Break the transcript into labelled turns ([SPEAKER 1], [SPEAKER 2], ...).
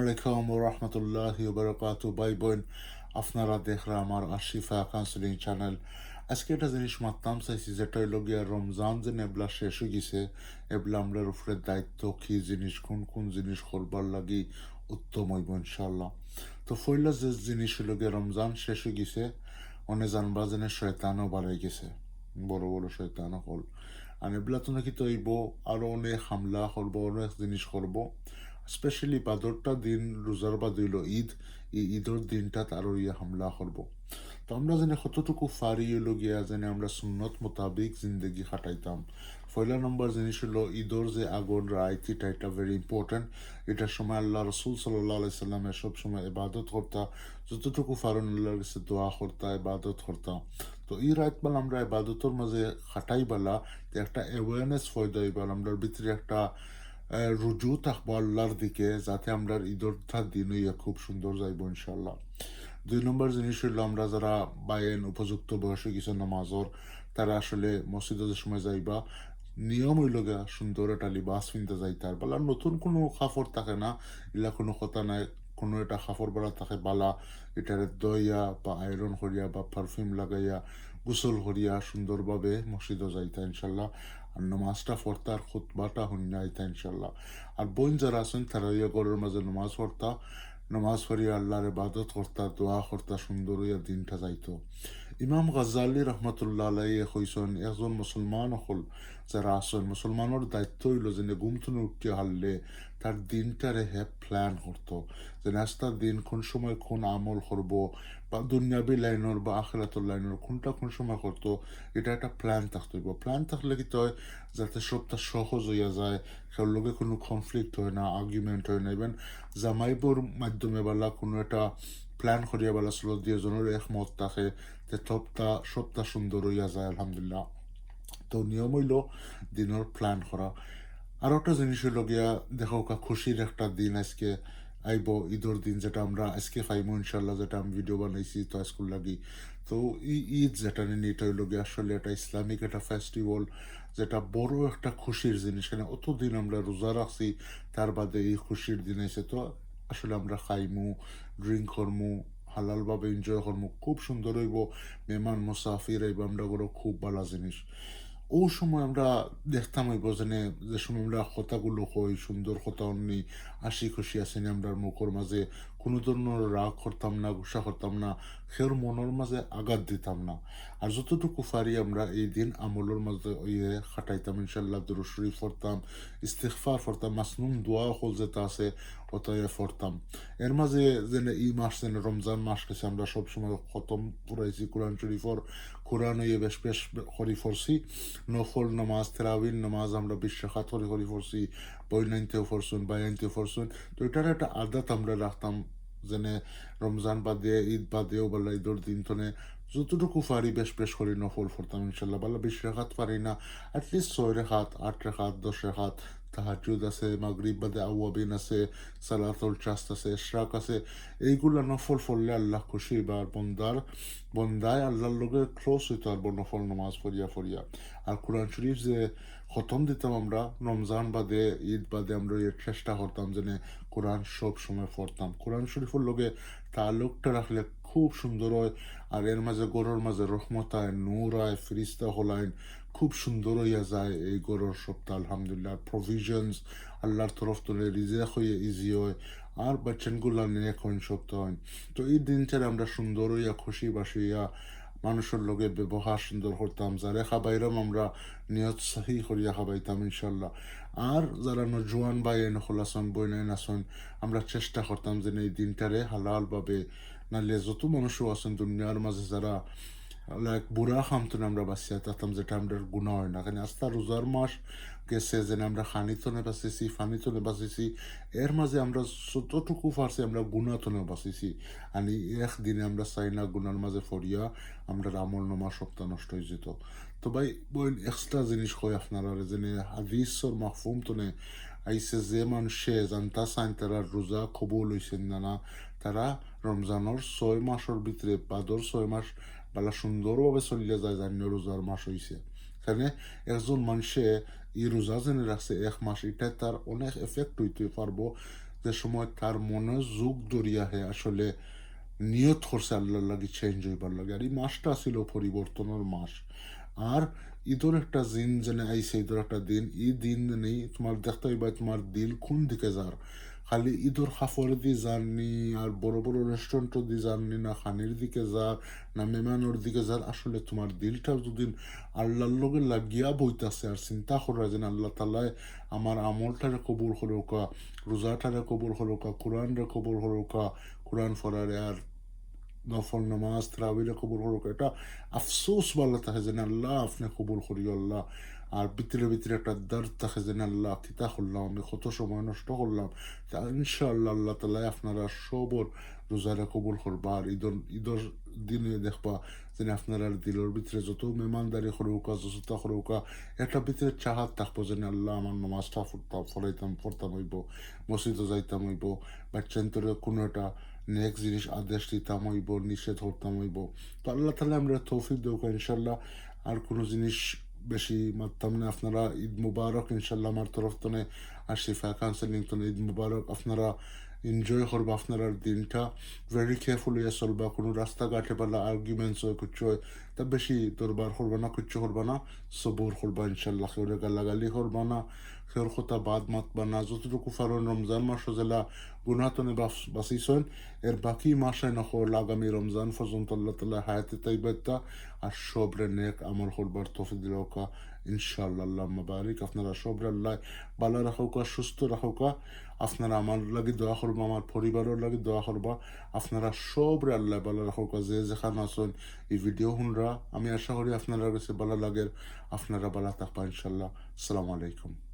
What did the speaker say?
[SPEAKER 1] আলাইকুম রহমতুল্লাহি বারাকাতু। ভাই বোন, আপনারা দেখরা আমার আশিফা কাউন্সিলিং চ্যানেল। আজকে একটা জিনিস মাততাম চাইছি, যেটা হইল গিয়া রমজান যে এবলা শেষ হয়ে গেছে, এবলা আমরার উপরে দায়িত্ব কি জিনিস, কোন কোন জিনিস করবার লাগি উত্তম হইব ইনশাল্লাহ। তো ফইলা যে জিনিস হইল গিয়া রমজান শেষ হয়ে গেছে, অনেক জানবা যেন শয়তানও বাড়াই গেছে, বড় বড় শয়তানও হল। আর এবলা তো নাকি তো হইব আরো অনেক হামলা করবো, অনেক জিনিস করবো। স্পেশালি বাদরটা দিন রোজার বাদ হইল ঈদ, এই ঈদের দিনটা আরো হামলা করবো। তো আমরা যেন কতটুকু ফারি হইল গিয়া যেন আমরা সুন্নত মোতাবিক জিন্দগি খাটাইতাম। পয়লা নম্বর জিনিস হলো ঈদর যে আগর রাইত, এটা ভেরি ইম্পর্টেন্ট। এটার সময় আল্লাহ রসুল সাল্লাহ সাল্লামের সব সময় ইবাদত করতা, যতটুকু ফারুন আল্লাহর কাছে দোয়া করতা, ইবাদত করতা। তো এই রাত বেলা আমরা ইবাদতের মাঝে খাটাই বেলা একটা অ্যাওয়ারনেস ফয়দা হইবার, আমরার ভিতরে একটা রুজু থাকবো আল্লাহর দিকে, যাতে আমরা ঈদরটা দিন হইয়া খুব সুন্দর যাইব ইনশাল্লাহ। দুই নম্বর জিনিস হইলো, আমরা যারা বাইন উপযুক্ত বয়সে কিছু নামাজর, তারা আসলে মসজিদের সময় যাইবা নিয়ম হইল গা সুন্দর একটা লিবাস কিনতে যাইতার বালা, নতুন কোনো কাপড় থাকে না, এলা কোনো কথা নাই। কোনো একটা কাপড় বেড়া থাকে বালা, এটারে দইয়া বা আয়রন করিয়া বা পারফিউম লাগাইয়া গোসল করিয়া সুন্দরভাবে মসজিদে যাইতা ইনশাল্লাহ। আর নামাজটা পড়তা আর খুতবাটা শুনিয়া আইতা ইনশাল্লাহ। আর বোন যারা আছেন তারা ইয়া ঘরের মাঝে নামাজ পড়তা, নামাজ পড়িয়া আল্লাহর ইবাদত করতা, দোয়া করতা, সুন্দর হইয়া দিনটা যাইতো। ইমাম গাজ্জালি রহমতুল্লাহ আলাইহি কইসন, একজন মুসলমান হল যারা আসেন, মুসলমানের দায়িত্ব হইল যে ঘুম থেকে উঠিয়া হারলে তার দিনটারে হে প্ল্যান করতো, যে নাস্তার দিন কোন সময় কোন আমল করব, বা দুনিয়াবি লাইনের বা আখিরাতুল লাইনের কোনটা কোন সময় করতো, এটা একটা প্ল্যান থাকতে হইব। প্ল্যান থাকলে কি হয়, যাতে সবটা সহজ হইয়া যায়, কারোর লগে কোনো কনফ্লিক্ট হয় না, আর্গুমেন্ট হয় না। ইভেন জামাইবর মাধ্যমে বেলা কোনো একটা প্ল্যান করিয়া বেলা চলো দুজনের একমত থাকে, তে সবটা সুন্দর হইয়া যায় আলহামদুলিল্লাহ। তো নিয়ম হইল দিনের প্ল্যান করা। আর একটা জিনিস হইল গিয়া দেখো খুশির একটা দিন আজকে আইব, ঈদের দিন, যেটা আমরা আজকে পাইমো ইনশাল্লাহ, যেটা আমি ভিডিও বানাইছি তো স্কুল লাগি। তো ঈদ যেটা নিয়ে, এটা হইল গিয়া আসলে একটা ইসলামিক একটা ফেস্টিভ্যাল, যেটা বড় একটা খুশির জিনিস। কেন অতদিন আমরা রোজা রাখছি, তার বাদে এই খুশির দিন এসে তো আসলে আমরা খাইমু, ড্রিঙ্ক করমু, হালালভাবে এনজয় করমু, খুব সুন্দর হইব। মেহমান মুসাফির আইব আমরা বড় খুব ভালো জিনিস। ও সময় আমরা দেখতাম হইব যে সময় আমরা কথাগুলো হই, সুন্দর কথা অন্যি হাসি খুশি আসেনি আমরা মুখর মাঝে, কোনো ধরনের রাগ করতাম না, গুসা করতাম না, সের মনের মাঝে আঘাত দিতাম না। আর যতটুকু পারি আমরা এই দিন আমলের মাঝে খাটাইতাম ইনশাল্লাহ। দুরূদ শরীফ পড়তাম, ইস্তিগফার পড়তাম, মাসনুন দোয়া হল যেটা আছে ওটাই পড়তাম। এর মাঝে যেন এই মাস যেন রমজান মাস গেছে, আমরা সবসময় খতম পড়াইছি কোরআন শরীফর, কোরআন বেশ বেশ করি পড়ছি। নফল নামাজ, তেরাবিন নামাজ আমরা 20 রাকাত করে পড়ছি, বই নাইনতেও পড়ছুন, বাই নাইনতেও পড়ছুন। তো এটার একটা আদত আমরা রাখতাম, যেনে রমজান বাদে ঈদ বাদেও বলা ঈদের দিন তনে যতটুকু পারি বেশ বেশ করে নফল পড়তাম ইনশাল্লাহ। বলা 20 রাকাত পারি না, অ্যাটলিস্ট 6 রাকাত, 8 রাকাত, 10 রাকাত। তাহাজ্জুদ আছে, মাগরিব বাদে আওয়াবিন আছে, সালাতুল চাস্ত আছে, ইশরাক আছে। এইগুলা নফল পড়লে আল্লাহ খুশি, বা বন্দায় আল্লাহর লগে ক্লোজ হইতে পারবো নফল নামাজ পড়িয়া পড়িয়া। আর কোরআন শরীফ যে খতম দিতাম আমরা রমজান বাদে ঈদ বাদে, আমরা এর চেষ্টা করতাম যেন কোরআন সব সময় পড়তাম। কোরআন শরীফের লগে তাল্লুকটা রাখলে খুব সুন্দর হয়। আর এর মাঝে গরুর মাঝে রহমত আয়, নূর আয়, ফিরিস্তা হলাইন, খুব সুন্দর হইয়া যায় এই গরুর সপ্তাহ আলহামদুলিল্লাহ। প্রভিশনস আল্লাহর তরফ থেকে রিজেক হয়ে ইজি হয়, আর বাচ্চানগুলা নিয়ে এখন সপ্তাহ হয়। তো এই দিনটারে আমরা সুন্দর হইয়া খুশি বাসিয়া মানুষের লগে ব্যবহার সুন্দর করতাম, যারা খাবাইরাম আমরা নিয়ত সাহি করিয়া খাবাইতাম ইনশাল্লাহ। আর যারা নজওয়ান বা এন খোলাসন বইনাইন আসন, আমরা চেষ্টা করতাম যে এই দিনটারে হালালভাবে, নাহলে যত মানুষও আছেন দুনিয়ার মাঝে যারা লাইক বুড়া খামতনে আমরা বাঁচিয়া থাকতাম, যেটা আমরা গুণা হয় না। কারণ আস্তা রোজার মাস গেছে, যেন আমরা খানিতনে বাঁচিছি, ফানিতনে বাঁচিছি, এর মাঝে আমরা যতটুকু পারছি আমরা গুণাতনে বাঁচিছি। আর একদিনে আমরা চাই না গুণার মাঝে ফরিয়া আমরা আমল নমা সপ্তাহ নষ্ট হয়ে যেত। তো ভাই বই এক্সট্রা জিনিস কয় আপনারা, যেনে হাদিসর মাহফুম তনে আইসে যে মানুষে জানতা চাইন তারা রোজা কবুল হইছেন না না, তারা রমজানের 6 মাসের ভিতরে বাদর 6 মাস বালা সুন্দরভাবে চলিয়া যায়, জানিয়ে রোজার মাস হইছে। এখানে একজন মানুষে এই রোজা জেনে রাখছে 1 মাস, এটা তার অনেক এফেক্ট হইতে পারবো। যে সময় তার মনে যুগ দরিয়া হে আসলে নিয়ত করছে আল্লাহর লাগি চেঞ্জ হইবার লাগে। আর এই মাসটা ছিল পরিবর্তনের মাস। আর ঈদের একটা দিন যেন আইসে, ঈদের একটা দিন, এই দিন নেই তোমার দেখতে হইবা তোমার দিল কোন দিকে যার। খালি ঈদের কাপড় দিয়ে যাননি, আর বড় বড় রেস্টুরেন্ট দিয়ে যাননি, না খানির দিকে যার, না মেহমানোর দিকে যার। আসলে তোমার দিলটা যদি আল্লাহর লগে লাগিয়া বইতাছে আর চিন্তা করা যেন আল্লাহ তালায় আমার আমলটারে কবুল হরৌকা, রোজাটারে কবুল হরৌকা, কোরআনরে কবুল হরৌকা, কোরআন ফরারে আর নফল নামাজ তারাবিরে কবুল করুক, এটা আফসোস ভালো থাকে যে আল্লাহ আপনি কবুল করি আল্লাহ। আর ভিতরে ভিতরে একটা দর্দ থাকে যে আল্লাহ কিতা করলাম, আমি কত সময় নষ্ট করলাম। তা ইনশাআল্লাহ আল্লাহ তালা আপনারা সবর রোজারে কবুল করবা। আর ঈদর দিনে দেখবা যে আপনারা দিলের ভিতরে যত মেহমানদারি করুকা, যতটা করুকা, এটার ভিতরে চাহাত থাকবো যে আল্লাহ আমার নামাজটা পড়তাম হইব, মসজিদও যাইতাম হইব, বাচ্চান্তরে কোনো একটা নেক্সট জিনিস আদেশ দিতাম হইব, নিষেধ করতাম হইব। তো আল্লাহ তালা আমরা তৌফিক দেবো ইনশাল্লাহ। আর কোনো জিনিস বেশি মারতাম না। আপনারা ঈদ মুবারক ইনশাল্লাহ আমার তরফ থেকে। আর শিফা কাউন্সেলিং তো ঈদ মুবারক। আপনারা এনজয় করবা আপনারা দিনটা, ভেরি কেয়ারফুল হইয়া চলবা। কোনো রাস্তাঘাটে পালা আর্গুমেন্টস হয় কুচ্ছ হয়, তা বেশি দরবার করবা না, কুচ্ছ করবা না, সবর করবা ইনশাল্লাহ। কেউরে গালাগালি করবা না, কেউর কথা বাদ মাতবা না। যতটুকু ফারন রমজান মাস জেলা গুনাতনে বাঁচিছেন, এর বাকি মাসে নকল আগামী রমজান পর্যন্ত আল্লাহ তালা হায়াতে তাইবাত্তা আর সবরে নেক আমল করবার তৌফিক দিলকা ইনশাআল্লাহ। আল্লাহ মাবারিক। আপনারা সবরে আল্লাহ ভালো রাখুকা, সুস্থ রাখুকা। আপনারা আমার লাগি দোয়া করবা, আমার পরিবারের লাগি দোয়া করবা। আপনারা সবরে আল্লাহ ভালো রাখুকা। যে যেখানে আছেন এই ভিডিও শুনরা, আমি আশা করি আপনারা কাছে ভালো লাগে, আপনারা ভালো থাকবা ইনশাআল্লাহ। আসসালামু আলাইকুম।